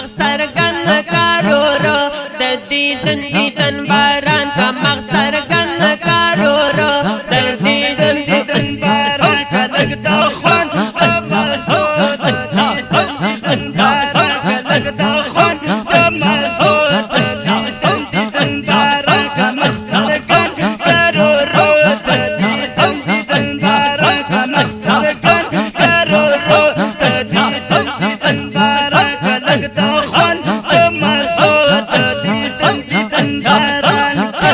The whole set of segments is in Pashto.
مغسر گن کارورو دیدن دیدن باران کا مغسر گن کارورو دیدن دیدن باران کا لگتا خوان دمازو دیدن دیدن باران کا لگتا خوان دمازو دیدن دیدن باران کا مغسر گن کارورو دیدن دیدن باران کا مغسر گن کارورو دیدن دیدن باران کا لگتا خوان دمازو دیدن دیدن باران کا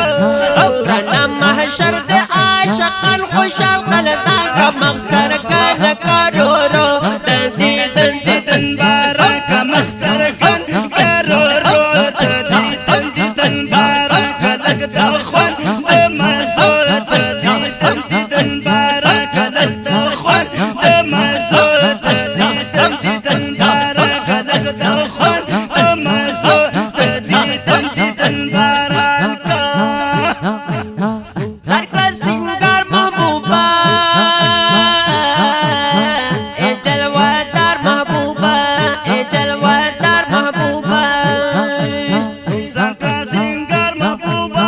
کرنا محشر دے عاشقان خوشال خلدا کا مغسر گن کارورو دیدن دیدن باران کا مغسر گن کارورو دیدن دیدن باران کا لگتا خوان دمازو دیدن دیدن باران کا لگتا خوان دمازو دیدن دیدن باران کا لگتا خوان دمازو دیدن دیدن باران کا سرکا سنگار محبوبہ اے جلوہ دار محبوبہ اے جلوہ دار محبوبہ سرکا سنگار محبوبہ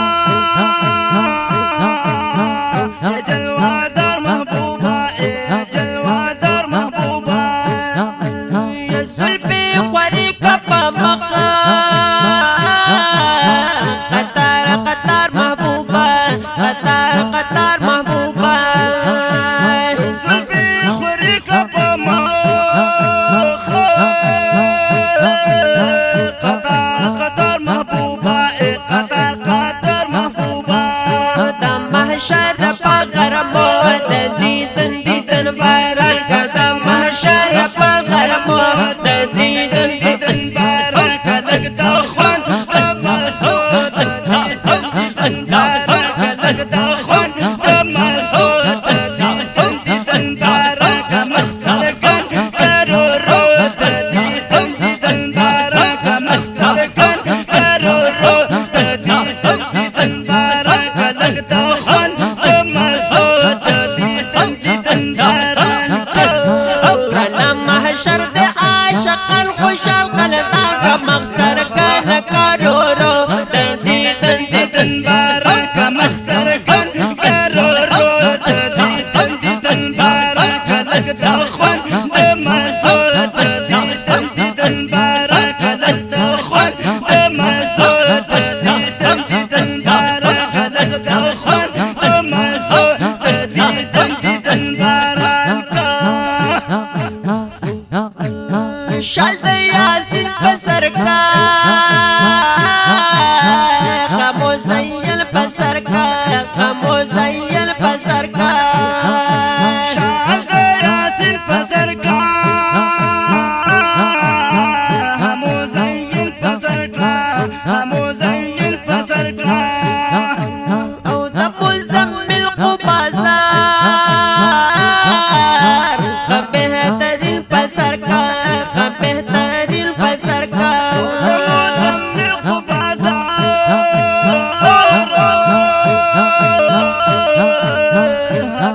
اے جلوہ دار محبوبہ اے جلوہ دار محبوبہ زلفی خوری کپا مقا قطار قطار محبوبہ قطار قطار محبوبہ زلفی خوری کپا مقا قطار قطار محبوبہ اے قطار قطار محبوبہ دم محشر پا غرمو دیدن دیدن باران کا دم محشر پا غرمو دیدن دیدن باران کا لگتا خوان دمازو دیدن دیدن باران کا لگتا خوان دمازو دیدن دیدن باران کا مغسر گن کارورو دیدن دیدن باران کا مغسر گن کارورو دیدن دیدن باران کا لگتا خوان دمازو دیدن دیدن باران کا کرنا محشر دے عاشقان خوشال خلدا کا مغسر گن کارورو دیدن دیدن باران کا مغسر گن کارورو دیدن دیدن باران کا لگتا خوان دمازو دیدن دیدن باران کا لگتا خوان دمازو دیدن دیدن باران کا لگتا خوان دمازو دیدن دیدن باران کا شال د یاسین پسر کا خمو زیل پسر کا خمو زیل پسر کا شال د یاسین پسر کا خمو زیل پسر کا خمو زیل پسر کا او د مزمل قبازار بہترین پسر کا بہترین پسر کا مزمل قبازار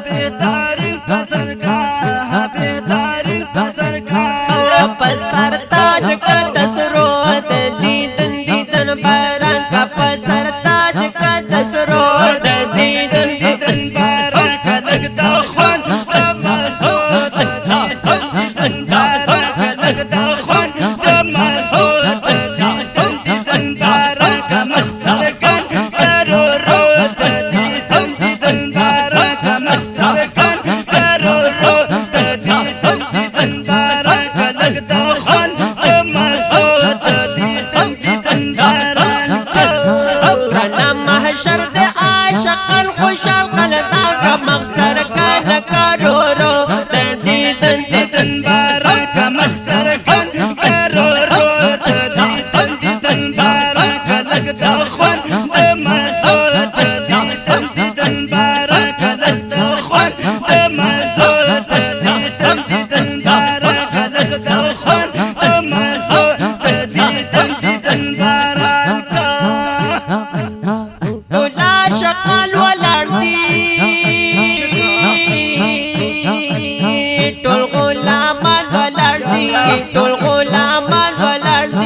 بہترین پسر کا بہترین پسر کا پسر تاج کا دسرو دیدن دیدن باران کا پسر تاج کا دسرو دیدن دیدن باران کا لگتا خوان دمازو دیدن دیدن باران کا لگتا خوان دمازو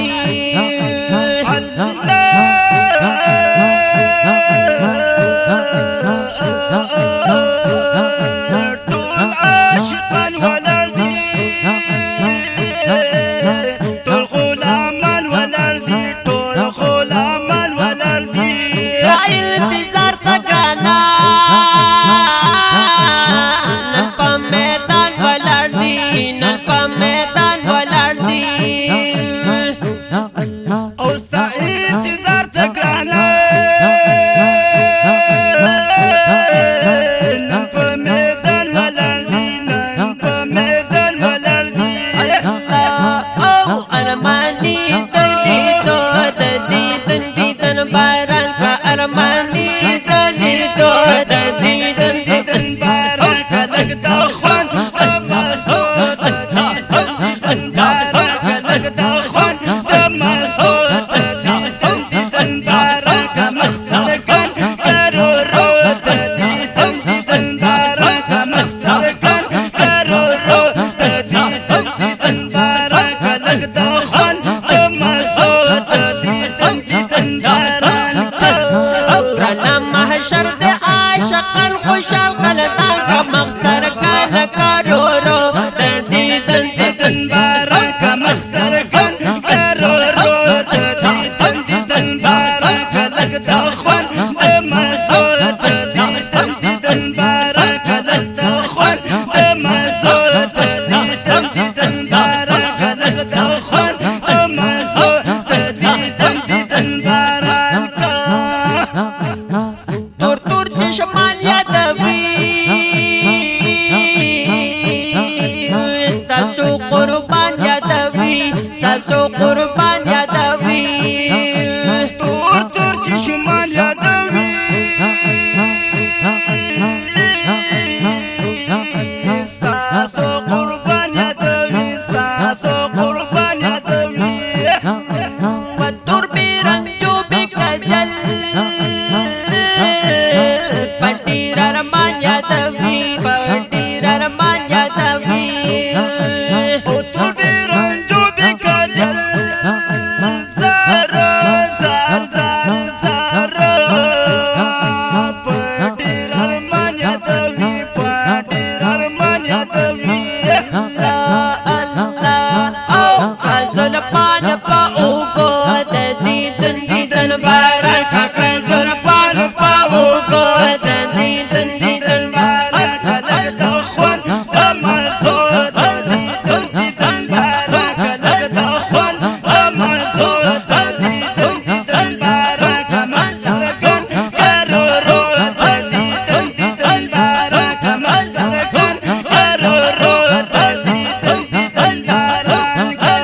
دی ټول عاشقان ولاړ دي ټول غلامان ولاړ دي ټول غلامان ولاړ دي ستا انتظار ته ګرانا نن په میدان ولاړ دي نن په میدان ولاړ دي او ستا انتظار ته ګرانا نن په میدان ولاړ دي نن په میدان ولاړ دي او ارمانی دلیدو د دیدن دیدن باران کا ارمانی دلیدو د دیدن دیدن باران کا لگتا خوان تماسو د دیدن دیدن باران کا لگتا خوان تماسو د دیدن دیدن باران کا مخسر کن کرو رو د دیدن دیدن باران کا مخسر کن کرو رو د دیدن دیدن باران کا لگتا خوان تماسو د دیدن دیدن باران کا اکرنا محشر د عاشقان خوشال خلدان کا مخسر کان کارو رو د دیدن دیدن باران کا مخسر کن کرو رو د دیدن دیدن باران کا لگتا خوان د مزو د دیدن دیدن باران کا لگتا خوان د مزو د دیدن دیدن باران کا لگتا خوان د مزو د دیدن دیدن باران کا تور تور چشمان یادوي ستاسو قربان یادوي ستاسو قربان یادوي تور تور چشمان یادوي ستاسو قربان یادوي ستاسو قربان یادوي و تور بیرنجو بکجل پټیر ارمان یادوي پټیر ارمان یادوي او تور بیرنجو بکجل زار زار زار زار پټیر ارمان یادوي پټیر ارمان یادوي او غزل پان پا اوگو د دیدن دیدن باران کا غزل پان پا اوگو د دیدن دیدن باران کا لگتا خوان تمازو د دیدن دیدن باران کا لگتا خوان تمازو د دیدن دیدن باران کا مخسر کن کرو رو د دیدن دیدن باران کا مخسر کن کرو رو د دیدن دیدن باران کا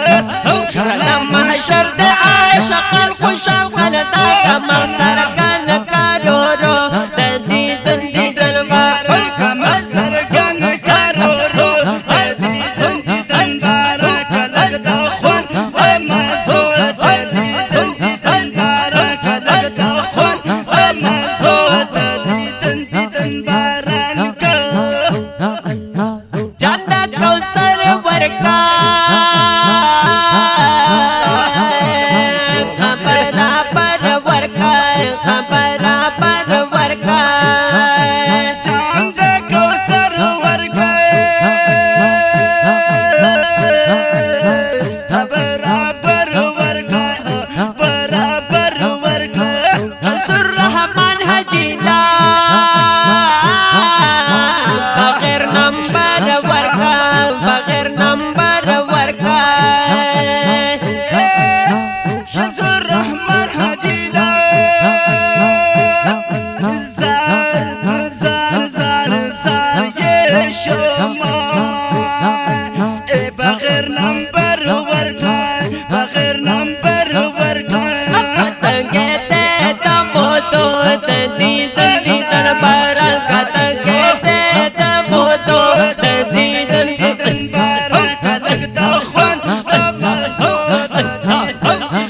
کرنا محشر د عاشقان خوشال خلدا کا مخسر کن کارو رو د دیدن دیدن باران کا مخسر کن کرو رو د دیدن دیدن باران کا لگتا خوان تمازو د دیدن دیدن باران کا لگتا خوان تمازو د دیدن دیدن باران کا جانا کوثر ورکا خبرا پر ورکا خبرا پر ورکا چاند کوثر ورگئے برابر ورگئے برابر ورگئے شمس الرحمن حجیلا بغیر نمبر ورکا بغیر نمبر ورکا شمس الرحمن حجیلا زار زار زار زار یہ شما بغیر نمبر ورگئے بغیر نمبر ورگئے تنگے تے تمو تو دیدن دیدن باران کا تنگے تے تمو تو دیدن دیدن باران کا لگتا خوان تمازو د دیدن